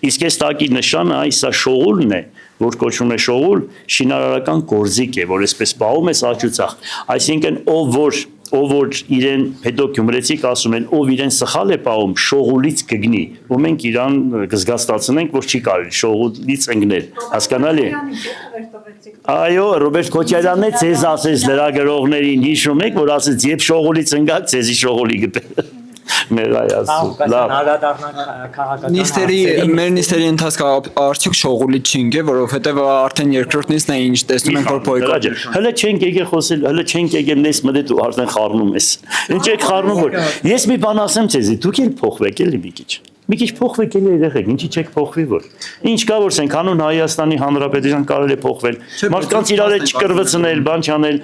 Իսկ այս տակի նշանը այսա շողուլն է, որ կոչվում է շողուլ, շինարարական գործիք է, որ այսպես պահում է սաղճուծախ, այսինքն ով որ իրեն հետո գյումրեցիք ասում են, ով իրեն սխալ է պահում, շողուլից կգնի, ու մենք իրան կզգաստացնենք, որ չի կարելի շողուլից ընկնել, հասկանալի է։ Այո, Ռոբերտ Քոչարյանն է ձեզ ասեց լրագրողներին, հիշում եք, որ ասեց, երբ շողուլից ընկաք, ձեզի շողուլի գտել։ Մեր մեր նիստերի ընթացքը արդյոք շողուլից չի ընկե, որովհետև արդեն երկրորդ նիստն է, ինչ տեսնում ենք, որ բոյկոտ։ Հələ չենք եկել խոսել, հələ չենք եկել նես մտել ու արդեն խառնում ես։ Ինչ եք խառնում որ։ Ես մի բան ասեմ ձեզի, դուք էլ փոխվեք էլի մի քիչ փոխվեք էլի երեխեք, ինչի չեք փոխվի որ։ Ինչ կա որ սենք հանուն Հայաստանի Հանրապետության կարելի է փոխվել։ Մարդկանց իրար հետ չկրվցնել, բան չանել,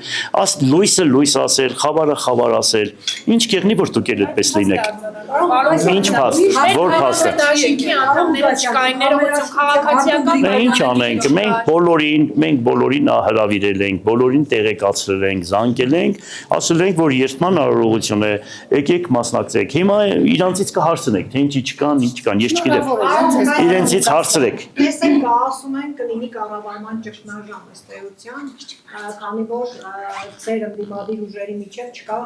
լույսը լույս ասել, խավարը խավար ասել։ Ինչ կեղնի որ դուք էլ այդպես լինեք։ Ինչ փաստ, որ փաստը։ Դաշինքի անդամները չկային ներողություն քաղաքացիական։ Ինչ անենք, մենք բոլորին հրավիրել ենք, բոլորին տեղեկացրել ենք, զանգել ենք, ասել ենք որ երթման արարողություն է, եկեք մասնակցեք։ Հիմա իրանցից կհարցնեք, թե ինչի չկան, ինչ կան, ես չգիտեմ։ Իրենցից հարցրեք։ Ես ենք ասում են կլինի կառավարման ճգնաժամ ըստ էության, քանի որ ծեր ընդդիմադիր ուժերի միջև չկա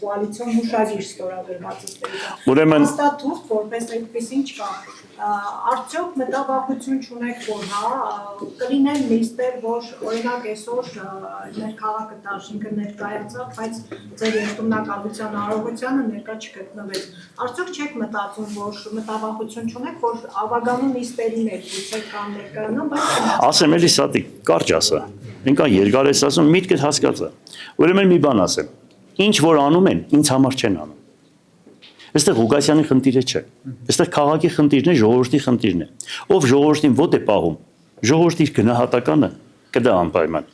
կոալիցիոն հուշագիր ստորագրված ըստ էության։ Ուրեմն հաստատում որպես այդպեսին չկա։ Արդյոք մտավախություն չունեք որ կլինեն նիստեր, որ օրինակ այսօր մեր քաղաքը դաշինքը ներկայացավ, բայց ձեր երթունակալության արարողությանը ներկա չգտնվեց։ Արդյոք չեք մտածում, որ մտավախություն չունեք, որ ավագանու նիստերին եք գուցե կամ ներկայանան, բայց ասեմ էլի սատիկ, կարճ ասա։ Ինքան երկար ես ասում, միտքդ հասկացա։ Ուրեմն մի բան ասեմ։ Ինչ որ անում են, ինձ համար չեն անում։ Այստեղ Ղուկասյանի խնդիրը չէ։ Այստեղ քաղաքի խնդիրն է, ժողովրդի խնդիրն է։ Ով ժողովրդին ոտ է պահում, ժողովրդի իր գնահատականը կդա անպայման։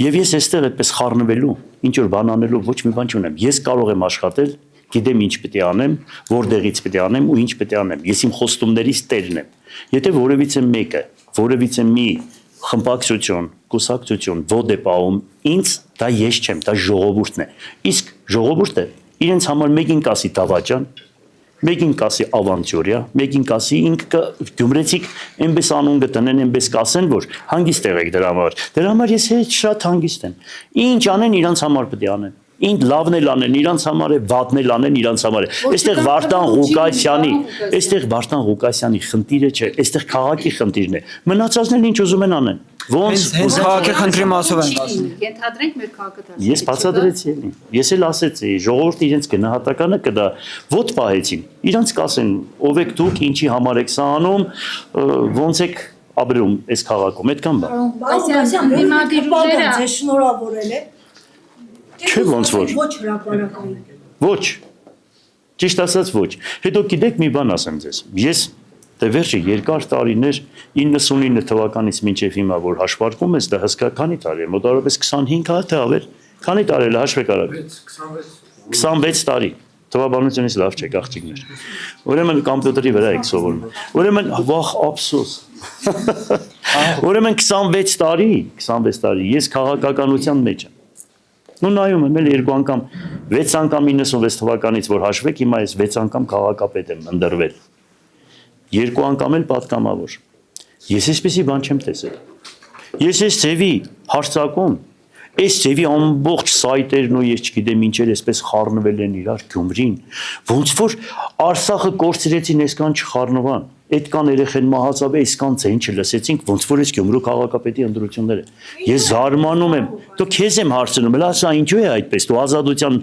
Եվ ես այստեղ այդպես խառնվելու, ինչ որ բան անելու ոչ մի բան չունեմ։ Ես կարող եմ աշխատել, գիտեմ ինչ պետք է անեմ, որտեղից պետք է անեմ ու ինչ պետք է անեմ։ Ես իմ խոստումներից տերն եմ։ Եթե որևիցե մեկը, որևիցե մի խմբակցություն, կուսակցություն ոտ է պահում, ինձ դա ես չեմ, դա ժողովուրդն է։ Իսկ ժողովուրդը իրենց համար մեկին կասի դավաճան, մեկին կասի ավանտյուրիա, մեկին կասի ինքը գյումրեցիք այնպես անուն գտնեն, այնպես կասեն, որ հանգիստ եղեք դրա համար։ Դրա համար ես շատ հանգիստ եմ։ Ինչ անեն իրանց համար պետք է անեն։ Ինչ լավն էլ անեն իրանց համար է, վատն էլ անեն իրանց համար է։ Այստեղ Վարդան Ղուկասյանի խնդիրը չէ, այստեղ քաղաքի խնդիրն է։ Մնացածն էլ ինչ ուզում են անեն։ Ոնց քաղաքի խնդրի մասով են ասում։ Ենթադրենք մեր քաղաքը դարձել։ Ես բացատրեցի էլի։ Ես էլ ասեցի, ժողովուրդը իրենց գնահատականը կդա, ոտ պահեցին։ Իրանց կասեն, ով եք դուք, ինչի համար եք սա անում, ոնց եք ապրում այս քաղաքում, այդքան բան։ Այսինքն դիմադիր ուժերը ձեզ շնորհավորել է։ Չէ ոնց որ։ Ոչ հրապարակային։ Ոչ։ Ճիշտ ասած ոչ։ Հետո գիտեք մի բան ասեմ ձեզ։ Ես դե վերջը երկար տարիներ 99 թվականից մինչև հիմա որ հաշվարկում ես, դա հսկա քանի տարի է, մոտավորապես 25 թե ավել։ Քանի տարի է հաշվեք արեք։ 26 տարի։ Թվաբանությունից լավ չեք աղջիկներ։ Ուրեմն կոմպյուտերի վրա եք սովորում։ Ուրեմն վախ ափսոս։ Ուրեմն 26 տարի ես քաղաքականության մեջ եմ։ Ու նայում եմ էլ երկու անգամ 6 անգամ 96 թվականից որ հաշվեք, հիմա ես 6 անգամ քաղաքապետ եմ ընտրվել։ 2 անգամ էլ պատգամավոր։ Ես այսպեսի բան չեմ տեսել։ Ես այս ձևի հարցակում, այս ձևի ամբողջ սայտերն ու ես չգիտեմ ինչեր այսպես խառնվել են իրար Գյումրին, ոնց որ Արցախը կորցրեցին, այսքան չխառնվան։ Այդքան երեխեն մահացավ է, այսքան ցեն չլսեցինք, ոնց որ այս Գյումրու քաղաքապետի ընտրությունները։ Ես զարմանում եմ։ Դու քեզ եմ հարցնում, հələ ասա ինչու է այդպես։ Դու ազատության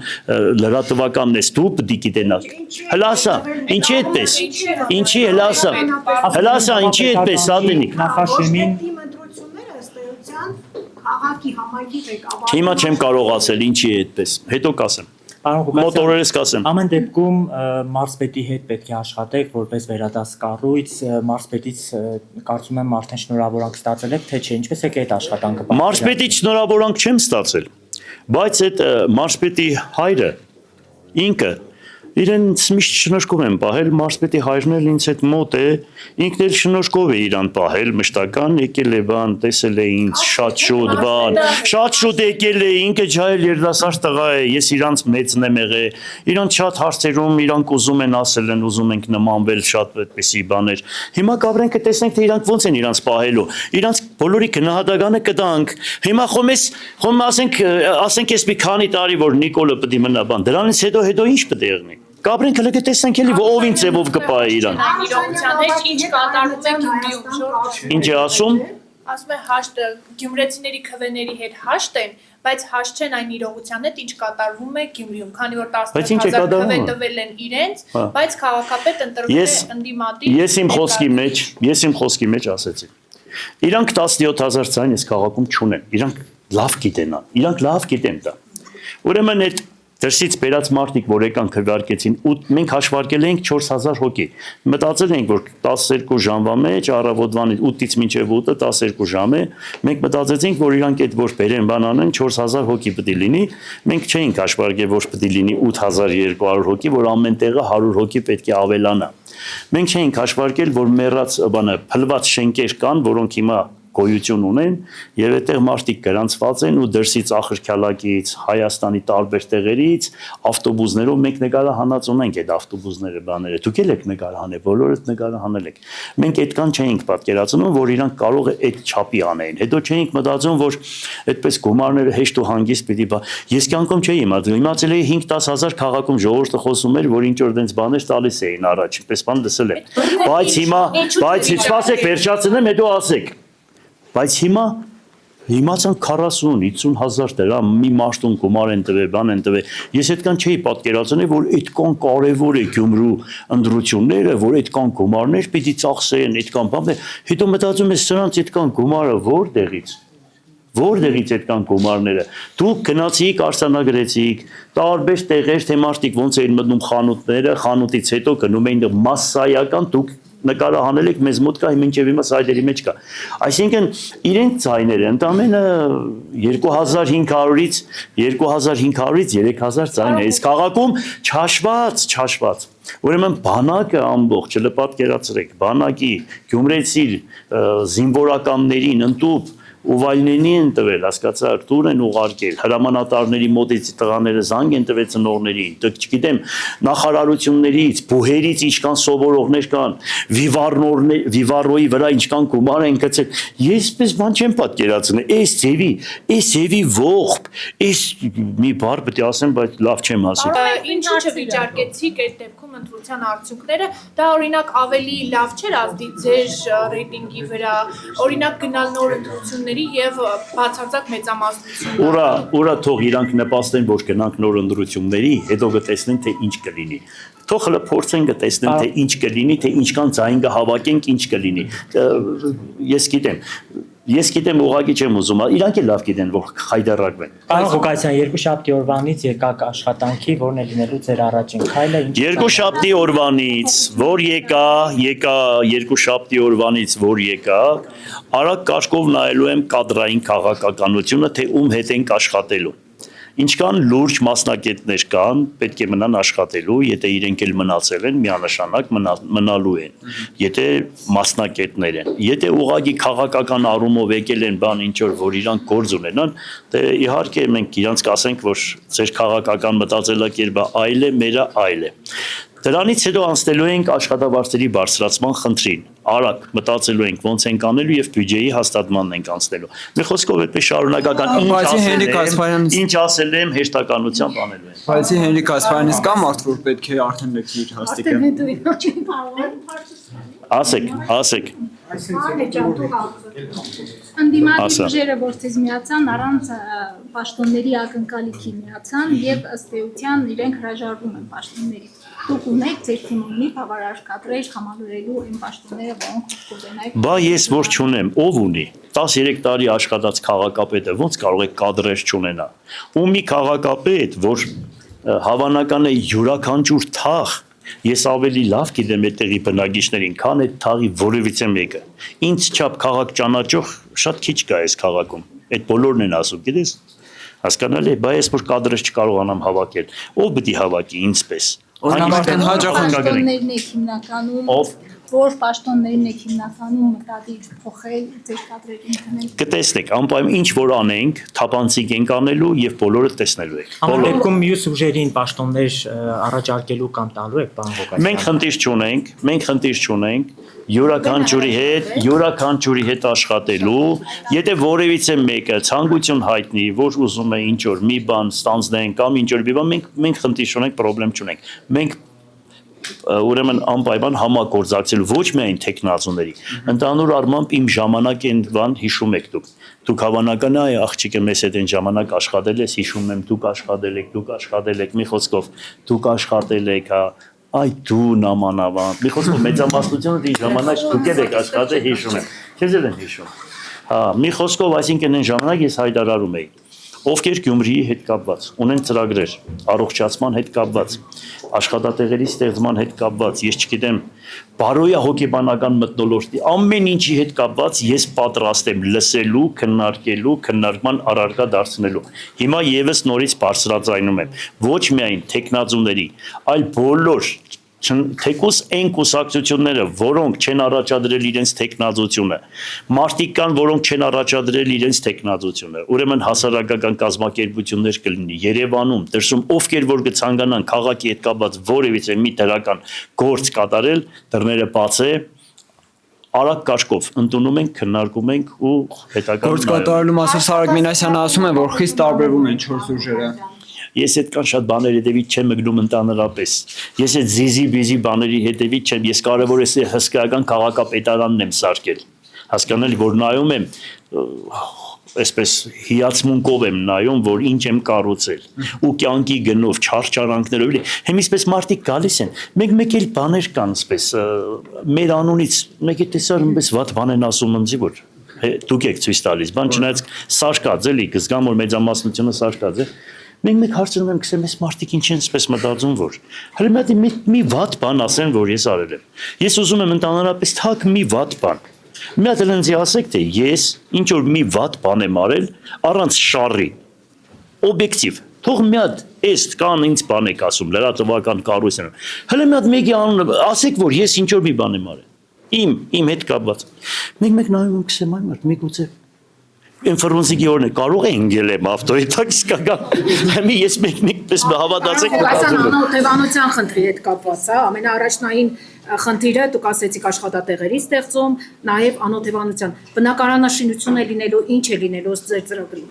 լրատվականն ես, դու պետք է գիտենաս։ Հələ ասա, ինչի է այդպես։ Ինչի հələ ասա։ Հələ ասա, ինչի է այդպես, Սատենիկ։ Նախաշեմին ընտրությունները ըստ էության քաղաքի համայնքից եք ավարտում։ Հիմա չեմ կարող ասել ինչի է այդպես։ Հետո կասեմ։ Մոտորերս կասեմ։ Ամեն դեպքում մարզպետի հետ պետք է աշխատեք որպես վերադաս կառույց, մարզպետից կարծում եմ արդեն շնորհավորանք ստացել եք, թե չէ, ինչպես եք այդ աշխատանքը պատկերացնում։ Մարզպետից շնորհավորանք չեմ ստացել, բայց այդ մարզպետի հայրը ինքը Իրենց միշտ շնորհքով են պահել, մարզպետի հայրն էլ ինձ հետ մոտ է, ինքն էլ շնորհքով է իրան պահել, մշտական եկել է բան, տեսել է ինձ շատ շուտ բան, շատ շուտ եկել է, ինքը ջահել երդասարդ տղա է, ես իրանց մեծն եմ եղել, իրանց շատ հարցերում իրանք ուզում են ասել են, ուզում ենք նմանվել շատ այդպեսի բաներ։ Հիմա կաբրենք կտեսնենք թե իրանք ոնց են իրանց պահելու, իրանց բոլորի գնահատականը կտանք։ Հիմա խոմ ասենք ես մի քանի տարի որ Նիկոլը պետք է մնա բան, դրանից հետո ինչ պետք է եղնի։ Կաբրենք հələ կտեսնենք էլի ով ինչ ձևով կպահի իրան։ Իրողության մեջ ինչ կատարվում է Գյումրիում, Ժորժ։ Ինչ է ասում։ Ասում է հաշտը գյումրեցիների քվեների հետ հաշտ են, բայց հաշտ չեն այն իրողության հետ ինչ կատարվում է Գյումրիում, քանի որ 10,000 քվե տվել են իրենց, բայց քաղաքապետ ընտրվել է ընդդիմադիր։ Ես իմ խոսքի մեջ ասեցի։ Իրանք 17,000 ցայն այս քաղաքում չունեն։ Իրանք լավ գիտեն դա։ Ուրեմն այդ դրսից բերած մարդիկ, որ եկան քվեարկեցին, ու մենք հաշվարկել էինք 4000 հոգի։ Մտածել էինք, որ 12 ժամվա մեջ առավոտվան 8-ից մինչև 8-ը 12 ժամ է, մենք մտածեցինք, որ իրանք այդ որ բերեն բան անեն 4000 հոգի պետք է լինի, մենք չէինք հաշվարկել, որ պետք է լինի 8200 հոգի, որ ամեն տեղը 100 հոգի պետք է ավելանա։ Մենք չէինք հաշվարկել, որ մեռած բանը փլված շենքեր կան, որոնք հիմա գոյություն ունեն եւ այդտեղ մարդիկ գրանցված են ու դրսից ախրքալակից Հայաստանի տարբեր տեղերից ավտոբուսներով մենք նկարահանած ունենք այդ ավտոբուսները բաները դուք եք նկարահանել բոլորդ նկարահանել եք մենք այդքան չէինք պատկերացնում որ իրանք կարող է այդ չափի անեն հետո չէինք մտածում որ այդպես գումարները հեշտ ու հանգիստ պիտի ես կյանքում չէի իմացել էի 5-10 հազար քաղաքում ժողովուրդը խոսում էր որ ինչ որ դենց բաներ տալիս էին առաջ պես բան լսել եմ բայց սպասեք վերջացնեմ հետո ասեք Բայց հիմացան 40-50 հազար դրամ մի մաշտոն գումար են տվել, բան են տվել։ Ես այդքան չէի պատկերացնել, որ այդքան կարևոր է Գյումրու ընտրությունները, որ այդքան գումարներ պիտի ծախսեն, այդքան բան։ Հետո մտածում ես սրանց այդքան գումարը որտեղից այդքան գումարները։ Դուք գնացիք, արձանագրեցիք, տարբեր տեղեր թե մարդիկ ոնց էին մտնում խանութները, խանութից հետո գնում էին մասսայական դուք նկարահանել եք մեզ մոտ կա մինչև հիմա սայդերի մեջ կա այսինքն իրենք ցայները ընդամենը 2500-ից 3000 ցայն է այս քաղաքում չաշված ուրեմն բանակը ամբողջ չլպատկերացրեք բանակի գյումրեցի զինվորականներին ընդուպ Ուվայնենի են տվել, հասկացար, տուր են ուղարկել, հրամանատարների մոտից տղաները զանգ են տվել ծնողներին, չգիտեմ, նախարարություններից, բուհերից ինչքան սովորողներ կան, վիվարոյի վրա ինչքան գումար են գցել, ես պես բան չեմ պատկերացնել, այս ձևի ողբ, այս մի բառ պետք է ասեմ, բայց լավ չեմ ասել։ Ինչու չվիճարկեցիք այդ դեպքում ընտրության արդյունքները, դա օրինակ ավելի լավ չէր ազդի ձեր ռեյտինգի վրա, օրինակ գնալ նոր ընտրությունների եւ բացարձակ մեծամասնություն։ Ուրա թող իրանք նպաստեն, որ գնանք նոր ընտրությունների, հետո կտեսնեն թե ինչ կլինի։ Թող հələ փորձեն կտեսնեն թե ինչ կլինի, թե ինչքան ձայն կհավաքենք, ինչ կլինի։ Ես գիտեմ ուղղակի չեմ ուզում, իրանք էլ լավ գիտեն, որ խայդարակվեն։ Պարոն Ղուկասյան, երկուշաբթի օրվանից եկաք աշխատանքի, որն է լինելու ձեր առաջին քայլը, ինչ։ Երկուշաբթի օրվանից, որ եկա երկուշաբթի օրվանից, որ եկա, արագ կաշկով նայելու եմ կադրային քաղաքականությունը, թե ում հետ ենք աշխատելու։ Ինչքան լուրջ մասնակիցներ կան, պետք է մնան աշխատելու, եթե իրենք էլ մնացել են, միանշանակ մնալու են, եթե մասնակիցներ են։ Եթե ուղղակի քաղաքական առումով եկել են բան ինչ որ իրանք գործ ունենան, դե իհարկե մենք իրանք կասենք, որ ձեր քաղաքական մտածելակերպը այլ է, մերը այլ է։ Դրանից հետո անցնելու ենք աշխատավարձերի բարձրացման խնդրին։ Արագ մտածելու ենք ոնց ենք անելու եւ բյուջեի հաստատմանն ենք անցնելու։ Մի խոսքով այդպես շարունակական ինչ ասել եմ հեշտականությամբ անելու ենք։ Բայց Հենրիկ Ասպարանից կա մարդ որ պետք է արդեն լքիր հաստիկը։ Ասեք։ Ընդդիմադիր ուժերը որ ցեզ միացան առանց պաշտոնների ակնկալիքի միացան եւ ըստ էության իրենք հրաժարվում են պաշտոններից։ Դուք ունեք ձեր թիմի բավարար կադրեր համալրելու այն պաշտոնները, որոնք կունենայիք։ Բա ես որ չունեմ, ով ունի 13 տարի աշխատած քաղաքապետը ոնց կարող է կադրեր չունենա։ Ու մի քաղաքապետ, որ հավանական է յուրաքանչյուր թաղ Ես ավելի լավ գիտեմ այդ տեղի բնակիչներին, քան այդ թաղի որևիցե մեկը։ Ինձ չափ քաղաք ճանաչող շատ քիչ կա այս քաղաքում։ Այդ բոլորն են ասում, գիտես։ Հասկանալի է, բայց ես որ կադրեր չկարողանամ հավաքել, ով պիտի հավաքի ինձպես։ Օրինակ արդեն հաջողան պաշտոններն եք հիմնականում որ պաշտոններն եք հիմնականում մտադիր փոխել ձեր կադրերին դնել։ Կտեսնեք, անպայման ինչ որ անենք, թափանցիկ ենք անելու եւ բոլորը տեսնելու եք։ Ամեն դեպքում մյուս ուժերին պաշտոններ առաջարկելու կամ տալու եք, պարոն Ղուկասյան։ Մենք խնդիր չունենք յուրաքանչյուրի հետ աշխատելու, եթե որևիցե մեկը ցանկություն հայտնի, որ ուզում է ինչ որ մի բան ստանձնեն կամ ինչ որ մի բան, մենք խնդիր չունենք, խնդրեմ չունենք։ Մենք ուրեմն անպայման համագործակցելու ոչ միայն տեխնացուների, ընդհանուր առմամբ իմ ժամանակ են բան հիշում եք դուք հավանական է աղջիկը մեզ հետ այն ժամանակ աշխատել ես, հիշում եմ դուք աշխատել եք, մի խոսքով դուք աշխատել եք, այ դու նամանավանդ, մի խոսքով մեծամասնությունը դի ժամանակ դուք եք աշխատել, հիշում եմ, քեզ էլ են հիշում, մի խոսքով, այսինքն այն ժամանակ ես հայտարարում էի, ովքեր Գյումրիի հետ կապված, ունեն ծրագրեր, առողջացման հետ կապված, աշխատատեղերի ստեղծման հետ կապված, ես չգիտեմ, բարոյա հոգեբանական մթնոլորտի, ամեն ինչի հետ կապված ես պատրաստ եմ լսելու, քննարկելու, քննարկման առարկա դարձնելու։ Հիմա եւս նորից բարձրաձայնում եմ, ոչ միայն տեխնացուների, այլ բոլոր թեկուս այն կուսակցությունները, որոնք չեն առաջադրել իրենց տեխնազությունը, մարդիկ կան, որոնք չեն առաջադրել իրենց տեխնազությունը, ուրեմն հասարակական կազմակերպություններ կլինի Երևանում, դրսում ովքեր որ կցանկանան քաղաքի հետ կապված որևիցե մի դրական գործ կատարել, դռները բաց է, արագ կաշկով ընդունում ենք, քննարկում ենք ու հետագայում գործ կատարելու մասով Սարհատ Մինասյանը ասում է, որ խիստ տարբերվում են 4 ուժերը։ Ես այդքան շատ բաների հետևից չեմ մգնում ընդհանրապես։ Ես այդ զիզի-բիզի բաների հետևից չեմ, ես կարևոր է հսկայական քաղաքապետարանն եմ սարքել։ Հասկանալ, որ նայում եմ, այսպես հիացմունքով եմ նայում, որ ինչ եմ կառուցել։ Ու կյանքի գնով, չարչարանքներով, հենց այսպես մարդիկ գալիս են։ Մեկ էլ բաներ կան, այսպես մեր անունից, մեկ է տեսար, այնպես վատ բան են ասում ինձ, որ դուք եք ցույց տալիս, բան չնայած սարքած էլի, կզգամ որ մեծամասնությունը սարքած է։ Մենք հարցնում եմ, գսեմ, այս մարդիկ ինչ են այսպես մտածում, որ հələ մի վատ բան ասեն, որ ես արել եմ։ Ես ուզում եմ ընդհանրապես թակ մի վատ բան։ Մի հատ էլ ինձ ասեք, թե ես ինչ որ մի վատ բան եմ արել առանց շարի։ Օբյեկտիվ։ Թող մի հատ էս կան ինձ բան եք ասում, լրատվական կառույցն։ Հələ մի հատ մեկի անունը ասեք, որ ես ինչ որ մի բան եմ արել։ Իմ հետ կապված։ Մեկ նայում եմ, գսեմ, այ մարդ, միգուցե ինֆորմացիայի օրն է կարող է ընկել եմ ավտոյի տակ իսկական հիմի ես մեկնիկպես հավատացեք անօթևանության խնդրի հետ կապված է ամենաառաջնային խնդիրը դուք ասեցիք աշխատատեղերի ստեղծում նաև անօթևանության բնակարանաշինություն է լինելու ինչ է լինելու ձեր ծրագրում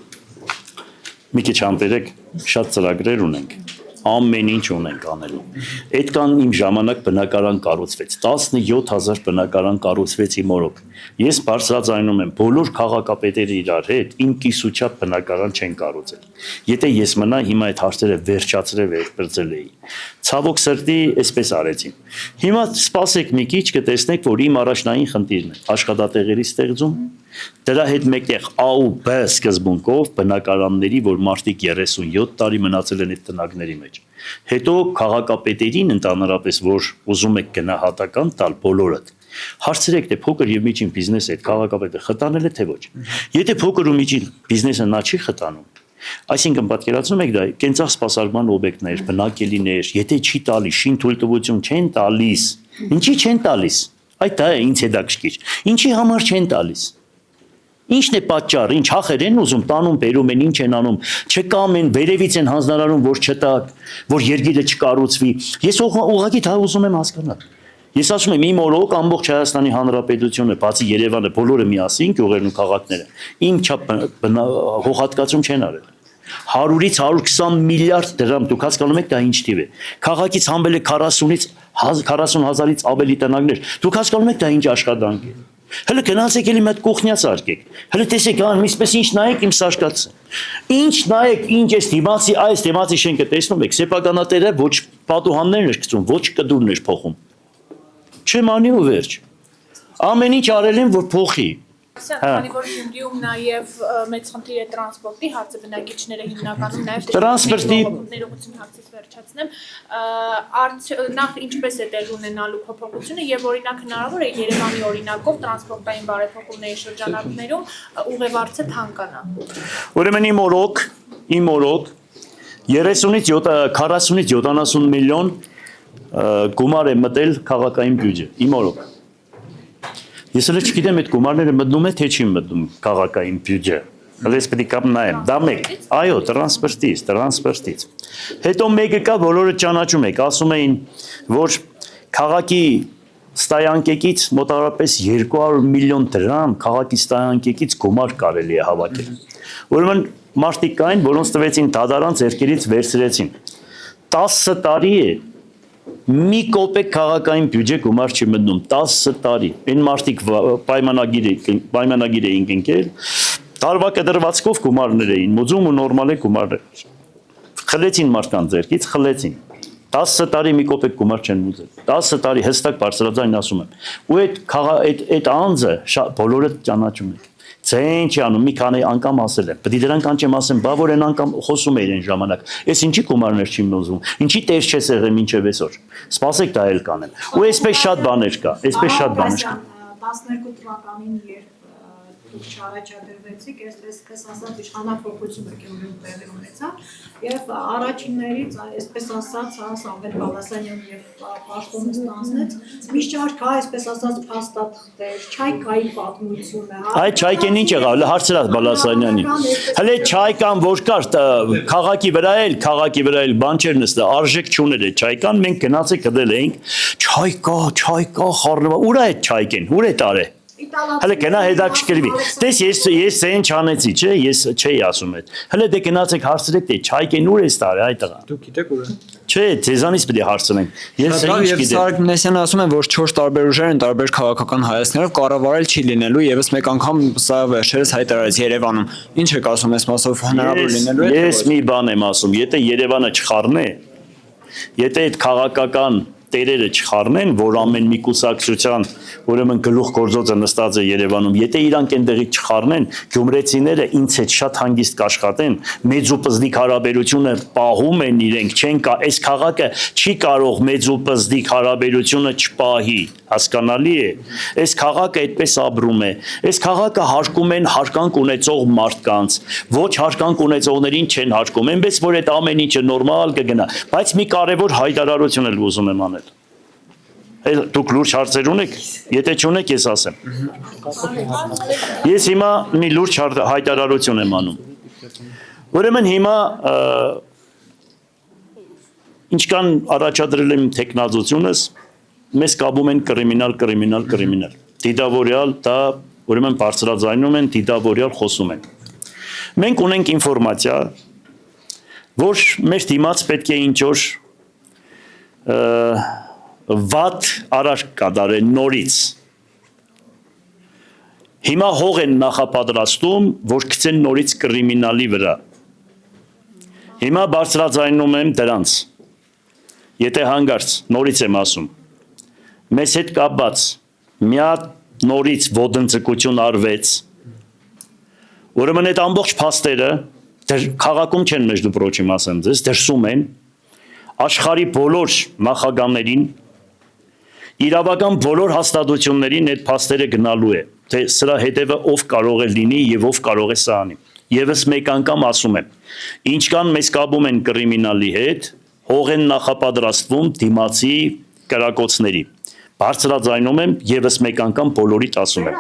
մի քիչ համբերեք շատ ծրագրեր ունենք ամեն ինչ ունենք անելու այդքան իմ ժամանակ բնակարան կառուցվեց 17000 բնակարան կառուցվեց իմ օրոք ես բարձրաձայնում եմ բոլոր քաղաքապետերը իրար հետ իմ կիսուչափ բնակարան չեն կառուցել եթե ես մնա հիմա այդ հարցերը վերջացրել վերբրծել էի ցավոք սրտի այսպես արեցին հիմա սպասեք մի քիչ կտեսնեք որ իմ առաջնային խնդիրն է աշխատատեղերի ստեղծում դրա հետ մեկտեղ A ու B սկզբունքով բնակարանների որ մարդիկ 37 տարի մնացել են այդ տնակների մեջ հետո քաղաքապետերին ընդհանրապես որ ուզում եք գնահատական տալ բոլորը հարցրեք թե փոքր եւ միջին բիզնեսը այդ քաղաքապետը խտանել է թե ոչ եթե փոքր ու միջին բիզնեսը նա չի խտանում այսինքն պատկերացնում եք դա կենցաղ սպասարկման օբյեկտներ բնակելիներ եթե չի տալիս շին թույլտվություն չեն տալիս ինչի չեն տալիս այդ դա է ինձ հետաքրքիր ինչի համար չեն տալիս Ինչն է պատճառը, ինչ հախեր են ուզում, տանում, բերում են, ինչ են անում, չկամ են, վերևից են հանձնարարում, որ չտակ, որ երգիրը չկառուցվի։ Ես ուղղակի դա ուզում եմ հասկանալ։ Ես ասում եմ, իմ օրոք ամբողջ Հայաստանի Հանրապետությունը, բացի Երևանը, բոլորը միասին, գյուղերն ու քաղաքները, իմ չափ հողատկացում չեն արել։ 100-ից 120 միլիարդ դրամ, դուք հասկանում եք դա ինչ թիվ է։ Քաղաքից հանվել է 40,000-ից ավելի տնակներ։ Դուք հասկանում եք դա ինչ աշխատանք է։ Հələ գնացեք էլի մի հատ կողնյաց արկեք։ Հələ տեսեք, ինչպես ինչ նայեք իմ սաշկացը։ Ինչ նայեք, ինչ էս դիմացի, այս դիմացի շենքը տեսնում եք, սեփականատերը ոչ պատուհաններն էր գցում, ոչ կդուրն էր փոխում։ Չեմ անի ու վերջ։ Ամեն ինչ արել են, որ փոխի։ Քանի որ Գյումրիում նաև մեծ խնդիր է տրանսպորտի հարցը բնակիչները հիմնականում նաև տրանսպորտի ներողություն հարցից վերջացնեմ նախ ինչպես է տեղի ունենալու փոփոխությունը եւ օրինակ հնարավոր է Երևանի օրինակով տրանսպորտային բարեփոխումների շրջանակներում ուղևորցը թանկանա Ուրեմն իմ օրոք 30-ից 40-ից 70 միլիոն գումար է մտել քաղաքային բյուջե, իմ օրոք։ Ես էլ չգիտեմ այդ գումարները մտնում է, թե չի մտնում քաղաքային բյուջե։ Հենց պետք է նայեմ, դա մեկ, այո, տրանսպորտից։ Հետո մեկը կա, բոլորը ճանաչում եք, ասում էին, որ քաղաքի ստայանկեկից մոտավորապես 200 միլիոն դրամ քաղաքի ստայանկեկից գումար կարելի է հավաքել։ Ուրեմն մարդիկ կային, որոնց տվեցին դատարան ձեռքերից վերցրեցին։ 10 տարի է մի կոպեկ քաղաքային բյուջե գումար չի մտնում, 10 տարի։ Այն մարդիկ պայմանագիր էին կնքել, տարվա կտրվածքով գումարներ էին, մուծում ու նորմալ է գումարներ։ Խլեցին մարդկանց ձեռքից, խլեցին։ 10 տարի մի կոպեկ գումար չեն մուծել։ 10 տարի հստակ բարձրաձայն ասում եմ։ Ու այդ անձը բոլորը ճանաչում եք։ Ձեն չի անում, մի քանի անգամ ասել եմ։ Պետք է դրանք անջեմ ասեմ, բա որ այն անգամ խոսում էին այն ժամանակ։ Էս ինչի գումարներ չի մոզում։ Ինչի տես չես եղել մինչև այսօր։ Սպասեք դա էլ կանեմ։ Ու այսպես շատ բաներ կա, այսպես շատ բաներ կա։ 12 թվականին երբ դուք չառաջադրվեցիք, այսպես ասած իշխանապողություն Գյումրիում տեղի ունեցավ եւ առաջիններից, այսպես ասած, Սամվել Բալասանյան եւ Պաշտոնը ստանձնեց մի շարք, այսպես ասած, փաստաթղթեր, Չայկայի պատմությունը։ Այդ Չայկեն ինչ եղավ, հարցրած Բալասանյանին։ Հələ Չայկան որ կար քաղաքի վրա էլ բան չէր նստա, արժեք չուներ է Չայկան, մենք գնացեք գտել էինք Չայկա խառնվա, ուր է այդ Չայկեն, ուր է տարե։ Հələ գնա հետաքրքրվի։ Տես ես ցեն չանեցի, չէ, ես չէի ասում այդ։ Հələ դե գնացեք հարցրեք, դե Չայկեն ուր է տարե այդ տղա։ Դուք գիտեք ուր է։ Չէ, ձեզանից պետք է հարցնենք։ Ես ինչ գիտեմ։ Սարգ Մեսյանն ասում է, որ 4 տարբեր ուժեր են տարբեր քաղաքական հայացքներով, կառավարել չի լինելու, եւս մեկ անգամ սա վերջերս հայտարարեց Երևանում։ Ինչ եք ասում, այս մասով հնարավոր լինելու է։ Ես մի բան եմ ասում, եթե Երևանը չխառնե, եթե այդ քաղաքական տերերը չխառնեն, որ ամեն մի կուսակցության ուրեմն գլուխ գործոցը նստած է Երևանում, եթե իրանք այնտեղից չխառնեն, գյումրեցիները ինձ հետ շատ հանգիստ կաշխատեն, մեծ ու պզդիկ հարաբերությունը պահում են իրենք, չեն կա, այս քաղաքը չի կարող մեծ ու պզդիկ հարաբերությունը չպահի, հասկանալի է, այս քաղաքը այդպես ապրում է, այս քաղաքը հարկում են հարկանք ունեցող մարդկանց, ոչ հարկանք ունեցողներին չեն հարկում, այնպես որ այդ ամեն ինչը նորմալ կգնա, բայց մի կարևոր հայտարարություն էլ ուզում եմ անել։ Դուք լուրջ հարցեր ունեք, եթե չունեք ես ասեմ։ Ես հիմա մի լուրջ հայտարարություն եմ անում։ Ուրեմն հիմա ինչքան առաջադրել եմ տեխնազությունս, մեզ կապում են կրիմինալ։ Դիտավորյալ դա ուրեմն բարձրաձայնում են, դիտավորյալ խոսում են։ Մենք ունենք ինֆորմացիա, որ մեր դիմաց պետք է ինչ-որ վատ արարք կատարեն նորից։ Հիմա հող են նախապատրաստում, որ գցեն նորից կրիմինալի վրա։ Հիմա բարձրաձայնում եմ դրանց։ Եթե հանգարց, նորից եմ ասում, մեզ հետ կապված մի հատ նորից ոտնձգություն արվեց, ուրեմն այդ ամբողջ փաստերը քաղաքում չեն մեջ դպրոչի մասեմ ձեզ, դրսում են, աշխարհի բոլոր նախագահներին, իրավական բոլոր հաստատություններին այդ փաստերը գնալու է, թե սրա հետևը ով կարող է լինի եւ ով կարող է սա անի։ Եվս մեկ անգամ ասում եմ, ինչքան մեզ կապում են կրիմինալի հետ, հող են նախապատրաստվում դիմացի կրակոցների։ Բարձրաձայնում եմ եւս մեկ անգամ բոլորիդ ասում եմ։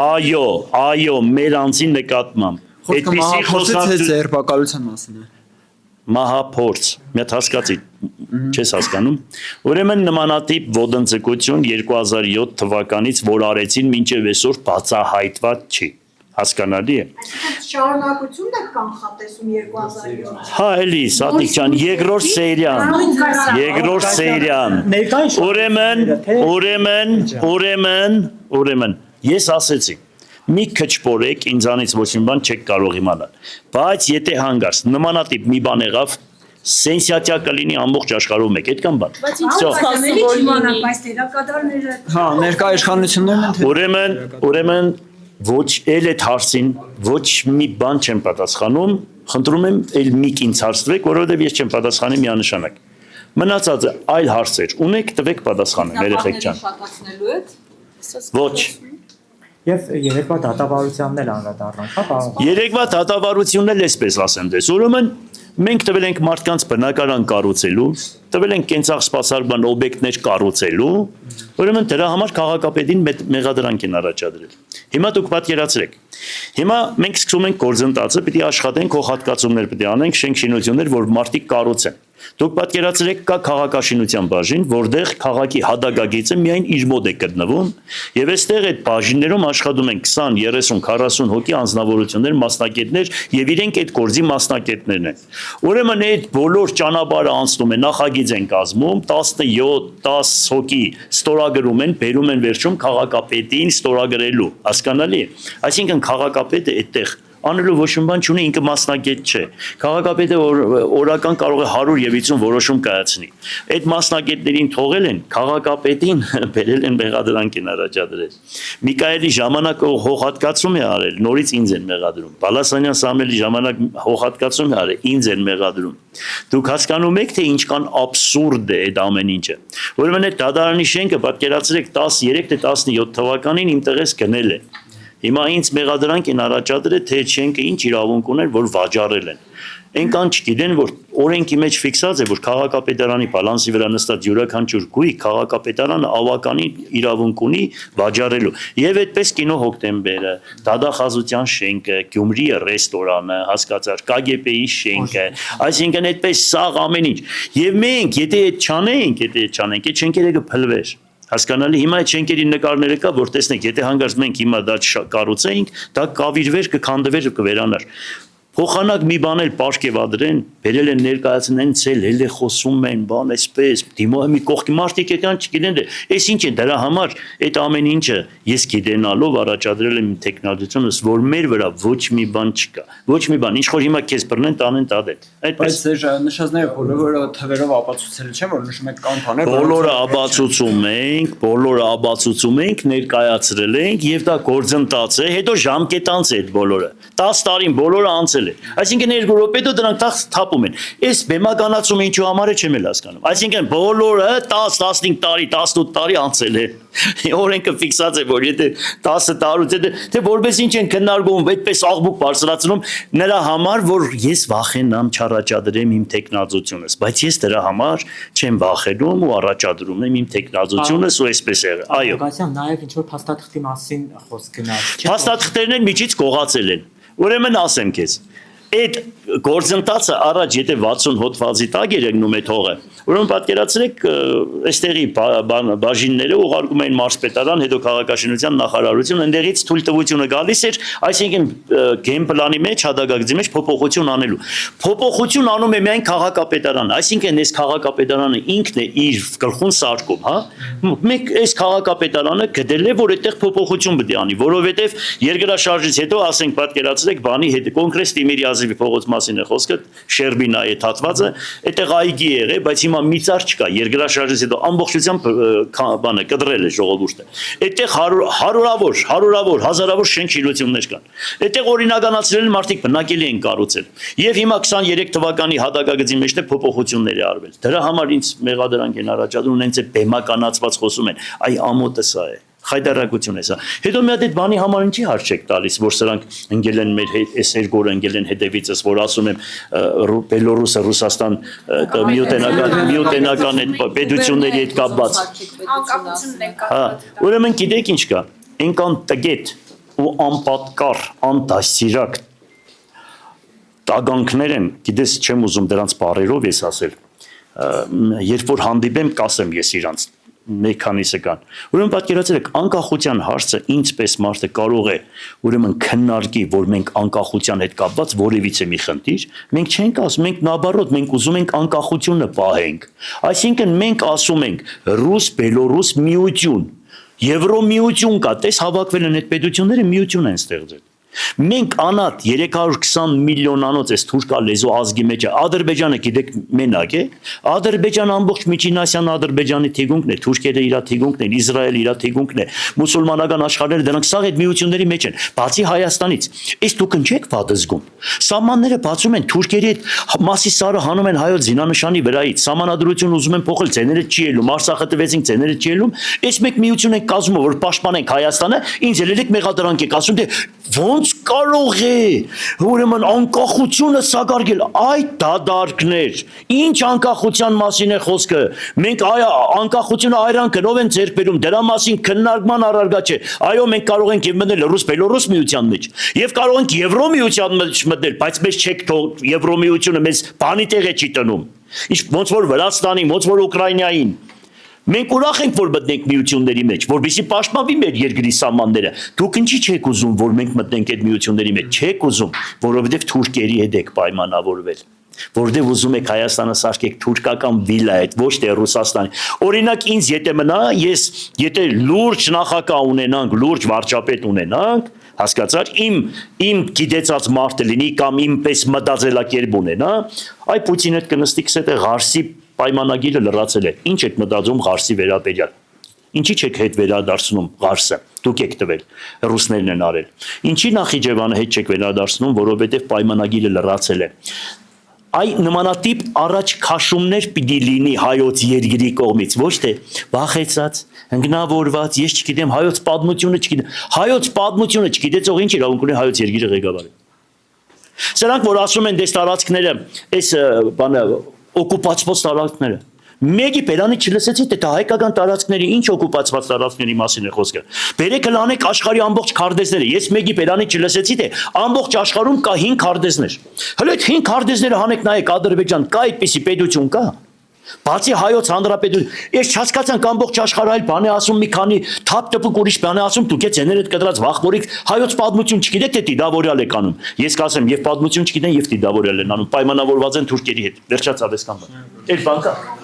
Այո, մեր անձի նկատմամբ։ Այդպիսի խոսքը ձերբակալության մասին է։ Մահափորձ, մի հատ հասկացի, չես հասկանում։ Ուրեմն նմանատիպ ոտնձգություն 2007 թվականից, որ արեցին մինչև այսօր բացահայտված չի։ Հասկանալի է։ Շարունակությունն է կանխատեսում 2007։ Հա, էլի, Սատիկ ջան, երկրորդ սերիան։ Ուրեմն, ես ասեցի, մի քչփորեք ինձանից ոչ մի բան չեք կարող իմանալ։ Բայց եթե հանգարց նմանատիպ մի բան եղավ, սենսացիա կլինի ամբողջ աշխարհում մեկ, այդքան բան։ Բայց ինչ ասել եք իմանալ, բայց դերակատարները։ Հա, ներկա իշխանություններն են Ուրեմն ոչ էլ այդ հարցին ոչ մի բան չեմ պատասխանում, խնդրում եմ էլ մի ինձ հարցրեք, որովհետև ես չեմ պատասխանի միանշանակ։ Մնացածը այլ հարցեր ունեք, տվեք պատասխանը, երեխեք ջան։ Ոչ։ Եվ երեկվա դատավարությանն էլ անդրադառնանք, հա, պարոն։ Երեկվա դատավարությունն էլ էսպես ասեմ դες։ Ուրեմն մենք տվել ենք մարդկանց բնակարան կառուցելու, տվել ենք կենցաղ սպասարկման օբյեկտներ կառուցելու, ուրեմն դրա համար քաղաքապետին մեղադրանք են առաջադրել։ Հիմա դուք պատկերացրեք։ Հիմա մենք սկսում ենք գործընթացը, պիտի աշխատենք, հողատկացումներ պիտի անենք, շենք-շինություններ, որ մարդիկ կառուցեն։ Դուք պատկերացրեք, կա քաղաքաշինության բաժին, որտեղ քաղաքի հադագագիծը միայն իր մոտ է գտնվում, եւ այստեղ այդ բաժիններում աշխատում են 20, 30, 40 հոգի անձնավորություններ, մասնակիցներ եւ իրենք այդ գործի մասնակիցներն են։ Ուրեմն այդ բոլոր ճանապարհը անցնում է, նախագիծ են կազմում, 17-10 հոգի ստորագրում են, բերում են վերջում քաղաքապետին ստորագրելու, հասկանալի է։ Այսինքն քաղաքապետը այդտեղ անելու ոչ մի բան չունի, ինքը մասնագետ չէ։ Քաղաքապետը օրական կարող է 100 եւ 50 որոշում կայացնի։ Այդ մասնագետներին թողել են, քաղաքապետին բերել են մեղադրանք են առաջադրել։ Միքայելի ժամանակ հողատկացում է արել, նորից ինձ են մեղադրում։ Բալասանյան Սամվելի ժամանակ հողատկացում է արել, ինձ են մեղադրում։ Դուք հասկանում եք, թե ինչքան աբսուրդ է այդ ամեն ինչը։ Ուրեմն այդ դատարանի շենքը պատկերացրեք 13 թե 17 թվականին իմ տեղից գնել է։ Հիմա ինձ մեղադրանք են առաջադրել, թե չենք ինչ իրավունք ուներ, որ վաճառել են։ Այնքան չգիտեն, որ օրենքի մեջ ֆիքսած է, որ քաղաքապետարանի բալանսի վրա նստած յուրաքանչյուր գույք քաղաքապետարանը ավականին իրավունք ունի վաճառելու։ Եվ այդպես կինո հոկտեմբերը, Դադախազության շենքը, Գյումրիի ռեստորանը, հասկացար, KGB-ի շենքը, այսինքն այդպես սաղ ամեն ինչ։ Եվ մենք, եթե այդ չանենք, այդ շենքերը կփլվեր։ Հասկանալի, հիմա այդ շենքերի նկարները կա, որ տեսնեք, եթե հանգարց մենք հիմա դա կառուցեինք, դա կավիրվեր, կքանդվեր, կվերանար։ Փոխանակ մի բան էլ պարկեվադրեն, բերել են ներկայացնեն, ցել հել է խոսում են, բան այսպես, դիմո մի կողքի մարդիկ եկան չգիտեն, այս ինչ է դրա համար, այդ ամեն ինչը ես գիտենալով առաջադրել եմ տեխնոլոգիայից, որ մեր վրա ոչ մի բան չկա, ոչ մի բան, ինչ որ հիմա քեզ բռնեն, տանեն տադեն։ Բայց ձեր նշածները բոլորը թվերով ապացուցել չեն, որ նշում եք կան բաներ, բոլորը ապացուցում ենք, ներկայացրել ենք եւ դա գործընթաց է, հետո ժամկետանց է այդ բոլորը։ 10 տարին բոլորը անցել Այսինքն 2 րոպեդո դրանք թափում են։ Այս բեմականացումը ինչու համար է չեմ էլ հասկանում։ Այսինքն բոլորը 10, 15 տարի, 18 տարի անցել է։ Օրենքը ֆիքսած է, որ եթե 10 տարուց թե որպես ինչ են քննարկում, այդպես աղբուկ բարձրացնում նրա համար, որ ես վախենամ չառաջադրեմ իմ տեխնազությունս, բայց ես դրա համար չեմ վախենում ու առաջադրում եմ իմ տեխնազությունս ու այսպես եղել։ Այո։ Գասյան, նաև ինչ որ փաստաթղթի մասին խոսք գնաց։ Փաստաթղթերն են միջից կողացել են։ Ուրեմն ասեմ քեզ, այդ գործընթացը առաջ եթե 60 հոդվածի տակ էր եղնում այդ հողը, ուրեմն պատկերացրեք, այստեղի բաժինները ուղարկում էին մարզպետարան, հետո քաղաքաշինության նախարարություն, այնտեղից թույլտվությունը գալիս էր, այսինքն գեյմ պլանի մեջ, հադագագծի մեջ փոփոխություն անելու։ Փոփոխություն անում է միայն քաղաքապետարանը, այսինքն այս քաղաքապետարանը ինքն է իր գլխուն սարքում, հա։ Մենք այս քաղաքապետարանը գտել է, որ այդտեղ փոփոխություն պետք է անի, որովհետև երկրաշարժից հետո ասենք պատկերացրեք բանի հետ կոնկրետ Տիմիրյազովի փողոց մասին է խոսքը, Շերբինա է թաթվածը, այդտեղ այգի եղե, բայց հիմա մի ծառ չկա, երկրաշարժից հետո ամբողջությամբ բանը կդրել է ժողովուրդը։ Այդտեղ հարյուրավոր, հազարավոր շենք-շինություններ կան։ Այդտեղ օրինականացրել մարդիկ բնակելի են կառուցել։ Եվ հիմա 23 թվականի հադագագծի մեջ է փոփոխություններ է արվել։ Դրա համար ինձ մեղադրանք են առաջադրում, հենց է բեմականացված խոսում են։ Այ ամոթը սա է։ Խայտարակություն է սա։ Հետո մի հատ այդ բանի համար ինչի հարց չեք տալիս, որ սրանք ընկել են մեր այս երկորը ընկել են հետևիցս, որ ասում եմ Բելորուսը, Ռուսաստան միութենական այդ պետությունների հետ կապված։ Անկախությունն է Հա, ուրեմն գիտեք ինչ կա, այնքան տգետ ու անպատկառ, անտասիրակ տագանքներ են, գիտես չեմ ուզում դրանց բառերով ես ասել, երբ որ հանդիպեմ կասեմ ես իրանց մեկ քանիսը կան։ Ուրեմն պատկերացրեք, անկախության հարցը ինչպես մարդը կարող է ուրեմն քննարկի, որ մենք անկախության հետ կապված որևիցե մի խնդիր, մենք չենք ասում, մենք նաբարոտ, մենք ուզում ենք անկախությունը պահենք։ Այսինքն մենք ասում ենք ռուս-բելորուս միություն, Եվրոմիություն կա, տես հավաքվել են այդ պետությունները միություն են ստեղծել։ Մենք անատ 320 միլիոնանոց էս թուրքա լեզու ազգի մեջ է, Ադրբեջանը գիտեք մենակ է, Ադրբեջան ամբողջ Միջինասիան Ադրբեջանի թիգունքն է, թուրքերը իր թիգունքն են, Իսրայելը իր թիգունքն է, մուսուլմանական աշխարհները դրանք սաղ այդ միությունների մեջ են, բացի Հայաստանից։ Իսկ դուք ընչեք վատ զգում։ Սահմանները բացում են թուրքերի հետ մասի սարը հանում են հայոց զինանշանի վրայից, սահմանադրություն ուզում են փոխել, ցեները չի ելում, Արցախը տվեցին, ցեները չի ելում, այս մեկ միություն են կազմում, որ պաշտպանենք Հայաստանը, ինձ ելեք մեղադրանք եք ասում, դե ոնց կարող է ուրեմն անկախությունը սակարգել այդ դադարքներ, ինչ անկախության մասին է խոսքը, մենք անկախությունը այրան քնով են ձեռք բերում, դրա մասին քննարկման առարկա չէ, այո մենք կարող ենք եւ մտնել Ռուս-Բելորուս միության մեջ եւ կարող ենք Եվրոմիության մեջ մտնել, բայց մեզ չեք թող Եվրոմիությունը մեզ բանի տեղ է չի տնում, ոնց որ Վրաստանին, ոնց որ Ուկրաինային։ Մենք ուրախ ենք, որ մտնենք միությունների մեջ, որովհետեւ պաշտպանվի մեր երկրի սահմանները։ Դուք ինչի չեք ուզում, որ մենք մտնենք այդ միությունների մեջ։ Չեք ուզում, որովհետեւ թուրքերի հետ եք պայմանավորվել։ Որովհետեւ ուզում եք Հայաստանը սարքեք թուրքական վիլա հետ, ոչ թե Ռուսաստանի։ Օրինակ ինձ եթե մնա, ես եթե լուրջ նախագահ ունենանք, լուրջ վարչապետ ունենանք, հասկացար, իմ գիտեցած մարդը լինի կամ իմ պես մտածելակերպ ունենա, այ Պուտինը կնստի քսեթե Ղարսի պայմանագիրը լրացել է։ Ինչ եք մտածում Ղարսի վերաբերյալ։ Ինչի չեք հետ վերադարձնում Ղարսը։ Դուք եք տվել, ռուսներն են արել։ Ինչի Նախիջևանը հետ չեք վերադարձնում, որովհետև պայմանագիրը լրացել է։ Այ նմանատիպ առաջ քաշումներ պիտի լինի հայոց երկրի կողմից, ոչ թե վախեցած, հնգնավորված, ես չգիտեմ, հայոց պատմությունը չգիտեմ, հայոց պատմությունը չգիտեցող ինչ իրավունք ունի հայոց երկրի ղեկավարը։ Սրանք որ ասում են դες տարածքները, այս բանը օկուպացված տարածքները։ Մեկի բերանի չլսեցիք, թե հայկական տարածքների ինչ օկուպացված տարածքների մասին է խոսքը։ Բերեք լանեք աշխարհի ամբողջ քարտեզները։ Ես մեկի բերանի չլսեցի, թե ամբողջ աշխարհում կա 5 քարտեզներ։ Հələ այդ 5 քարտեզները հանեք նայեք Ադրբեջան, կա այդպիսի պետություն կա։ Բացի հայոց հանրապետություն, ես չհասկացանք ամբողջ աշխարհը այլ բան է ասում, մի քանի թափ տպուկ ուրիշ բան է ասում, դուք եք ձեներդ կտրած վախվորիկ հայոց պատմություն չգիտեք, թե դիդավորյալ եք անում։ Ես կասեմ, եւ պատմություն չգիտեն, եւ դիդավորյալ են անում, պայմանավորված են թուրքերի հետ։ Վերջացավ էս կամը։ Այդ բան կա։